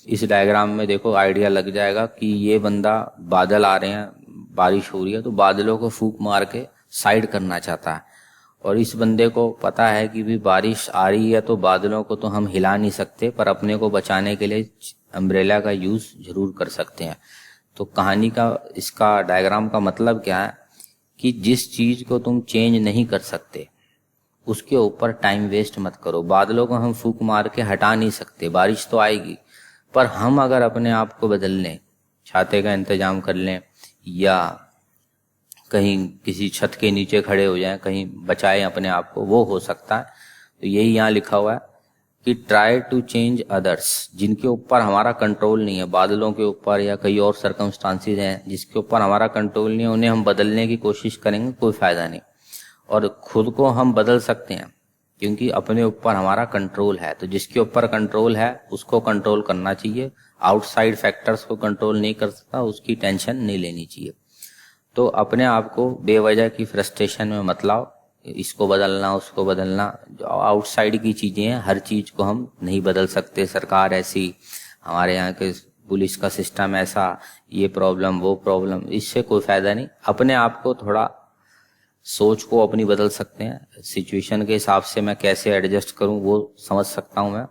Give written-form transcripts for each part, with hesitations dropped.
इस डायग्राम में देखो आइडिया लग जाएगा कि ये बंदा बादल आ रहे हैं, बारिश हो रही है, तो बादलों को फूंक मार के साइड करना चाहता है। और इस बंदे को पता है कि भी बारिश आ रही है तो बादलों को तो हम हिला नहीं सकते, पर अपने को बचाने के लिए अम्ब्रेला का यूज जरूर कर सकते हैं। तो कहानी का, इसका डायग्राम का मतलब क्या है कि जिस चीज को तुम चेंज नहीं कर सकते उसके ऊपर टाइम वेस्ट मत करो। बादलों को हम फूंक मार के हटा नहीं सकते, बारिश तो आएगी, पर हम अगर अपने आप को बदल लें, छाते का इंतजाम कर लें या कहीं किसी छत के नीचे खड़े हो जाएं, कहीं बचाएं अपने आप को, वो हो सकता है। तो यही यहाँ लिखा हुआ है कि ट्राई टू चेंज अदर्स, जिनके ऊपर हमारा कंट्रोल नहीं है, बादलों के ऊपर या कई और सर्कमस्टांसिस हैं जिसके ऊपर हमारा कंट्रोल नहीं है, उन्हें हम बदलने की कोशिश करेंगे, कोई फायदा नहीं। और खुद को हम बदल सकते हैं क्योंकि अपने ऊपर हमारा कंट्रोल है। तो जिसके ऊपर कंट्रोल है उसको कंट्रोल करना चाहिए। आउटसाइड फैक्टर्स को कंट्रोल नहीं कर सकता, उसकी टेंशन नहीं लेनी चाहिए। तो अपने आप को बेवजह की फ्रस्ट्रेशन में मत लाओ, इसको बदलना उसको बदलना, जो आउटसाइड की चीजें हैं, हर चीज को हम नहीं बदल सकते। सरकार ऐसी, हमारे यहाँ के पुलिस का सिस्टम ऐसा, ये प्रॉब्लम वो प्रॉब्लम, इससे कोई फायदा नहीं। अपने आप को थोड़ा, सोच को अपनी बदल सकते हैं। सिचुएशन के हिसाब से मैं कैसे एडजस्ट करूं वो समझ सकता हूं मैं,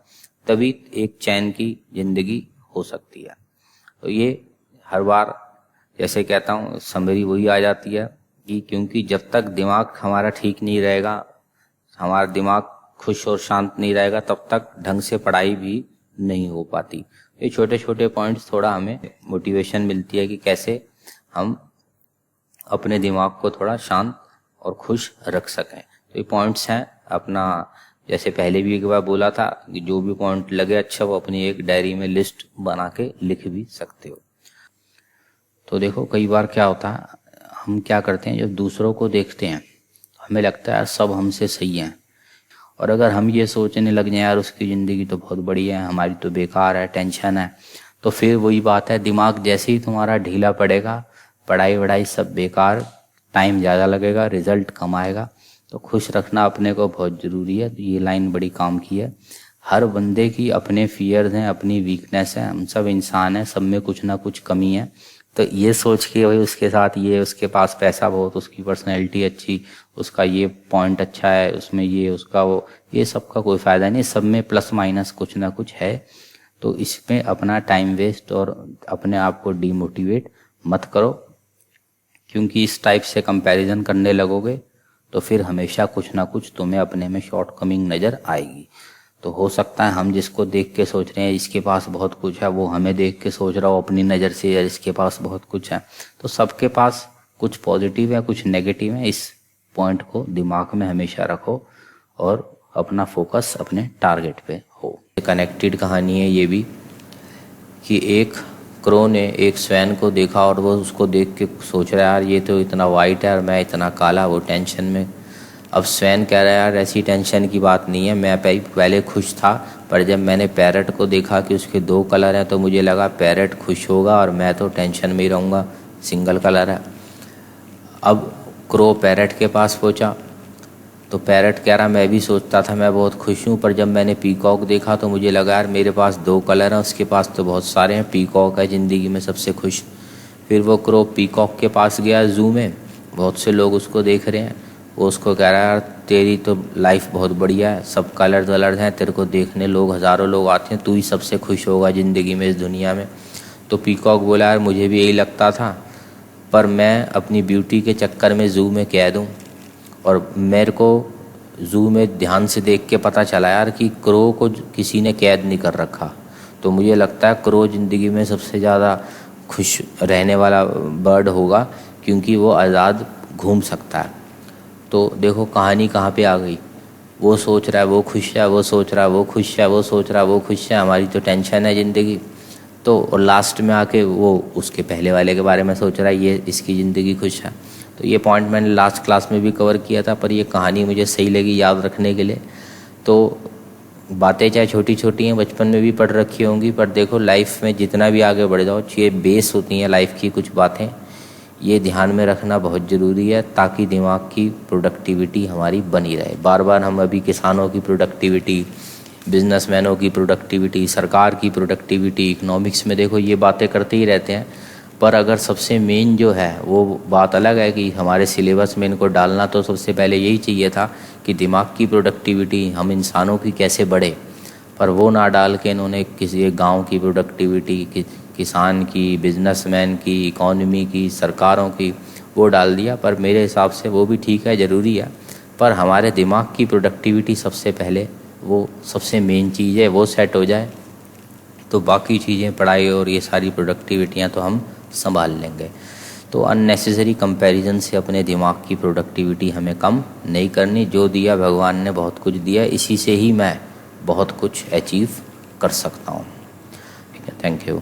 तभी एक चैन की जिंदगी हो सकती है। तो ये हर बार जैसे कहता हूं, समरी वही आ जाती है कि क्योंकि जब तक दिमाग हमारा ठीक नहीं रहेगा, हमारा दिमाग खुश और शांत नहीं रहेगा, तब तक ढंग से पढ़ाई भी नहीं हो पाती। ये छोटे छोटे पॉइंट्स थोड़ा हमें मोटिवेशन मिलती है कि कैसे हम अपने दिमाग को थोड़ा शांत और खुश रख सकें। तो ये पॉइंट्स हैं अपना, जैसे पहले भी एक बार बोला था कि जो भी पॉइंट लगे अच्छा, वो अपनी एक डायरी में लिस्ट बना के लिख भी सकते हो। तो देखो कई बार क्या होता है, हम क्या करते हैं, जब दूसरों को देखते हैं तो हमें लगता है सब हमसे सही है, और अगर हम ये सोचने लग जाए यार उसकी ज़िंदगी तो बहुत बढ़िया है, हमारी तो बेकार है, टेंशन है, तो फिर वही बात है, दिमाग जैसे ही तुम्हारा ढीला पड़ेगा, पढ़ाई वढ़ाई सब बेकार, टाइम ज़्यादा लगेगा, रिजल्ट कम आएगा। तो खुश रखना अपने को बहुत ज़रूरी है। तो ये लाइन बड़ी काम की है। हर बंदे की अपने फियर्स हैं, अपनी वीकनेस है, हम सब इंसान हैं, सब में कुछ ना कुछ कमी है। तो ये सोच के भाई उसके साथ ये, उसके पास पैसा बहुत, उसकी पर्सनैलिटी अच्छी, उसका ये पॉइंट अच्छा है, उसमें ये, उसका वो, ये सब का कोई फ़ायदा नहीं। सब में प्लस माइनस कुछ ना कुछ है। तो इसमें अपना टाइम वेस्ट और अपने आप को डीमोटिवेट मत करो, क्योंकि इस टाइप से कंपैरिजन करने लगोगे तो फिर हमेशा कुछ ना कुछ तुम्हें अपने में शॉर्ट कमिंग नज़र आएगी। तो हो सकता है हम जिसको देख के सोच रहे हैं इसके पास बहुत कुछ है, वो हमें देख के सोच रहा हो अपनी नज़र से यार इसके पास बहुत कुछ है। तो सबके पास कुछ पॉजिटिव है, कुछ नेगेटिव है। इस पॉइंट को दिमाग में हमेशा रखो और अपना फोकस अपने टारगेट पे हो। कनेक्टेड कहानी है ये भी कि एक क्रो ने एक स्वैन को देखा और वो उसको देख के सोच रहा है यार ये तो इतना वाइट है और मैं इतना काला, वो टेंशन में। अब स्वैन कह रहा है यार ऐसी टेंशन की बात नहीं है, मैं पहले खुश था, पर जब मैंने पैरट को देखा कि उसके दो कलर हैं तो मुझे लगा पैरट खुश होगा और मैं तो टेंशन में ही रहूँगा, सिंगल कलर है। अब क्रो पैरट के पास पहुँचा तो पैरट कह रहा मैं भी सोचता था मैं बहुत खुश हूँ, पर जब मैंने पीकॉक देखा तो मुझे लगा यार मेरे पास दो कलर हैं, उसके पास तो बहुत सारे हैं, पीकॉक है ज़िंदगी में सबसे खुश। फिर वो क्रो पीकॉक के पास गया ज़ू में, बहुत से लोग उसको देख रहे हैं, वो उसको कह रहा है यार तेरी तो लाइफ बहुत बढ़िया है, सब कलर वलर हैं, तेरे को देखने लोग हज़ारों लोग आते हैं, तू ही सबसे खुश होगा ज़िंदगी में, इस दुनिया में। तो पीकॉक बोला यार मुझे भी यही लगता था, पर मैं अपनी ब्यूटी के चक्कर में ज़ू में कैद हूँ, और मेरे को ज़ू में ध्यान से देख के पता चला यार कि क्रो को किसी ने कैद नहीं कर रखा। तो मुझे लगता है क्रो ज़िंदगी में सबसे ज़्यादा खुश रहने वाला बर्ड होगा, क्योंकि वो आज़ाद घूम सकता है। तो देखो कहानी कहाँ पे आ गई, वो सोच रहा है वो खुश है, वो सोच रहा है वो खुश है, वो सोच रहा है वो खुश है, हमारी तो टेंशन है ज़िंदगी। तो और लास्ट में आके वो उसके पहले वाले के बारे में सोच रहा है, ये इसकी ज़िंदगी खुश है। तो ये पॉइंट मैंने लास्ट क्लास में भी कवर किया था, पर ये कहानी मुझे सही लगी याद रखने के लिए। तो बातें चाहे छोटी छोटी हैं, बचपन में भी पढ़ रखी होंगी, पर देखो लाइफ में जितना भी आगे बढ़ जाओ, ये बेस होती हैं लाइफ की कुछ बातें, ये ध्यान में रखना बहुत ज़रूरी है, ताकि दिमाग की प्रोडक्टिविटी हमारी बनी रहे। बार बार हम अभी किसानों की प्रोडक्टिविटी, बिजनेसमैनों की प्रोडक्टिविटी, सरकार की प्रोडक्टिविटी, इकोनॉमिक्स में देखो ये बातें करते ही रहते हैं, पर अगर सबसे मेन जो है वो बात अलग है कि हमारे सिलेबस में इनको डालना तो सबसे पहले यही चाहिए था कि दिमाग की प्रोडक्टिविटी, हम इंसानों की कैसे बढ़े, पर वो ना डाल के इन्होंने किसी एक गाँव की प्रोडक्टिविटी, किसान की, बिजनेसमैन की, इकॉनमी की, सरकारों की, वो डाल दिया। पर मेरे हिसाब से वो भी ठीक है, ज़रूरी है, पर हमारे दिमाग की प्रोडक्टिविटी सबसे पहले, वो सबसे मेन चीज़ है, वो सेट हो जाए तो बाकी चीज़ें, पढ़ाई और ये सारी प्रोडक्टिविटियाँ तो हम संभाल लेंगे। तो अननेसेसरी कंपैरिजन से अपने दिमाग की प्रोडक्टिविटी हमें कम नहीं करनी। जो दिया भगवान ने बहुत कुछ दिया, इसी से ही मैं बहुत कुछ अचीव कर सकता हूँ। ठीक है, थैंक यू।